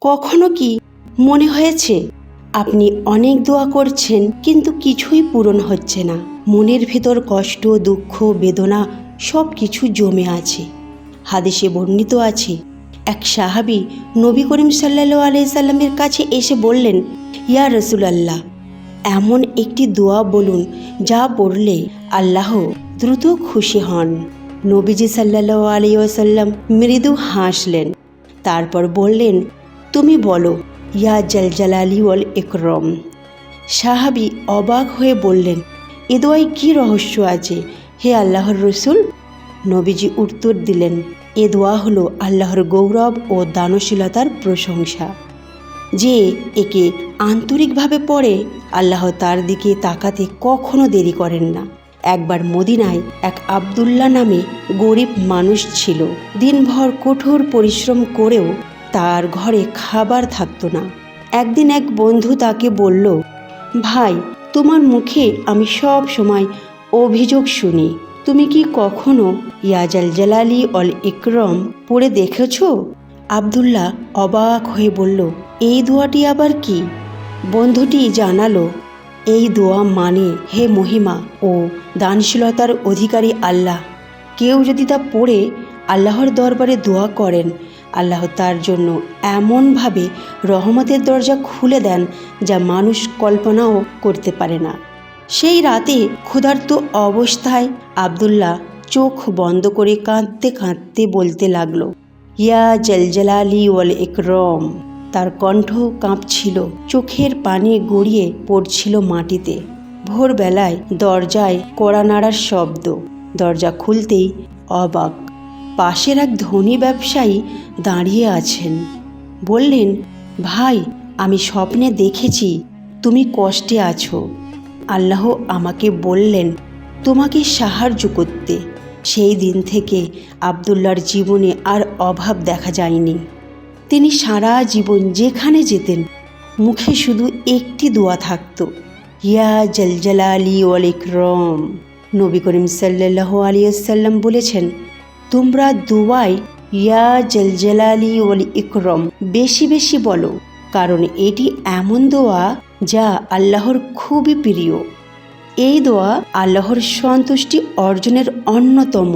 কখনো কি মনে হয়েছে আপনি অনেক দোয়া করছেন কিন্তু কিছুই পূরণ হচ্ছে না? মনের ভেতর কষ্ট, দুঃখ, বেদনা সব কিছু জমে আছে। হাদিসে বর্ণিত আছে, এক সাহাবী নবী করিম সাল্লাল্লাহু আলাইহি সাল্লামের কাছে এসে বললেন, ইয়া রাসূলুল্লাহ, এমন একটি দোয়া বলুন যা পড়লে আল্লাহ দ্রুত খুশি হন। নবীজি সাল্লাল্লাহু আলাইহি ওয়াসাল্লাম মৃদু হাসলেন, তারপর বললেন, তুমি বলো, ইয়া জালজালালি ওয়াল ইকরাম। সাহাবী অবাক হয়ে বললেন, এ দোয়ায় কী রহস্য আছে হে আল্লাহর রসুল? নবীজি উত্তর দিলেন, এ দোয়া হলো আল্লাহর গৌরব ও দানশীলতার প্রশংসা। যে একে আন্তরিকভাবে পড়ে আল্লাহ তার দিকে তাকাতে কখনো দেরি করেন না। একবার মদিনায় এক আবদুল্লাহ নামে গরিব মানুষ ছিল। দিনভর কঠোর পরিশ্রম করেও তার ঘরে খাবার থাকতো না। একদিন এক বন্ধু তাকে বলল, ভাই, তোমার মুখে আমি সব সময় অভিযোগ শুনি, তুমি কি কখনো ইয়া জালজালালি ওয়াল ইকরাম পড়ে দেখেছ? আবদুল্লাহ অবাক হয়ে বলল, এই দোয়াটি আবার কি? বন্ধুটি জানালো, এই দোয়া মানে, হে মহিমা ও দানশীলতার অধিকারী আল্লাহ, কেউ যদি তা পড়ে আল্লাহর দরবারে দোয়া করেন, আল্লাহ তার জন্য এমনভাবে রহমতের দরজা খুলে দেন যা মানুষ কল্পনাও করতে পারে না। সেই রাতে ক্ষুধার্ত অবস্থায় আবদুল্লাহ চোখ বন্ধ করে কাঁদতে কাঁদতে বলতে লাগলো, ইয়া জালজালালি ওয়াল ইকরাম। তার কণ্ঠ কাঁপছিল, চোখের পানি গড়িয়ে পড়ছিল মাটিতে। ভোরবেলায় দরজায় কড়া নাড়ার শব্দ। দরজা খুলতেই অবাক, পাশের এক ধনী ব্যবসায়ী দাঁড়িয়ে আছেন। বললেন, ভাই, আমি স্বপ্নে দেখেছি তুমি কষ্টে আছো। আল্লাহ আমাকে বললেন তোমাকে সাহায্য করতে। সেই দিন থেকে আবদুল্লাহর জীবনে আর অভাব দেখা যায়নি। তিনি সারা জীবন যেখানে যেতেন মুখে শুধু একটি দোয়া থাকত, ইয়া জালজালালি ওয়াল ইকরাম। নবী করিম সাল্লাল্লাহু আলাইহি ওয়াসাল্লাম বলেছেন, তোমরা দোয়ায় ইয়া জালজালালি ওয়াল ইকরাম বেশি বেশি বলো, কারণ এটি এমন দোয়া যা আল্লাহর খুবই প্রিয়। এই দোয়া আল্লাহর সন্তুষ্টি অর্জনের অন্যতম।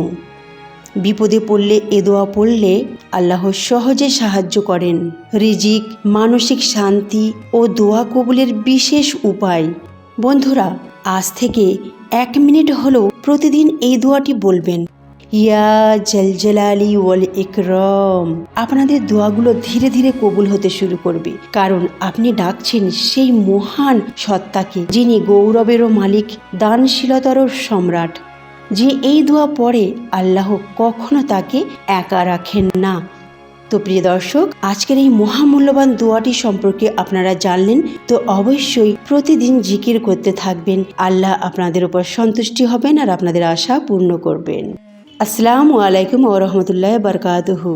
বিপদে পড়লে এ দোয়া পড়লে আল্লাহ সহজে সাহায্য করেন। রিজিক, মানসিক শান্তি ও দোয়া কবুলের বিশেষ উপায়। বন্ধুরা, আজ থেকে 1 মিনিট হলেও প্রতিদিন এই দোয়াটি বলবেন, ইয়া জালজালালি ওয়াল ইকরাম। আপনাদের দোয়াগুলো ধীরে ধীরে কবুল হতে শুরু করবে, কারণ আপনি ডাকছেন সেই মহান সত্তাকে, যিনি গৌরবেরও মালিক, দানশীলতারও সম্রাট। যে এই দোয়া পড়ে আল্লাহ কখনো তাকে একা রাখেন না। তো প্রিয় দর্শক, আজকের এই মহামূল্যবান দোয়াটি সম্পর্কে আপনারা জানলেন, তো অবশ্যই প্রতিদিন জিকির করতে থাকবেন। আল্লাহ আপনাদের উপর সন্তুষ্টি হবেন আর আপনাদের আশা পূর্ণ করবেন। আসসালামু আলাইকুম ওয়া রাহমাতুল্লাহি ওয়া বারাকাতুহু।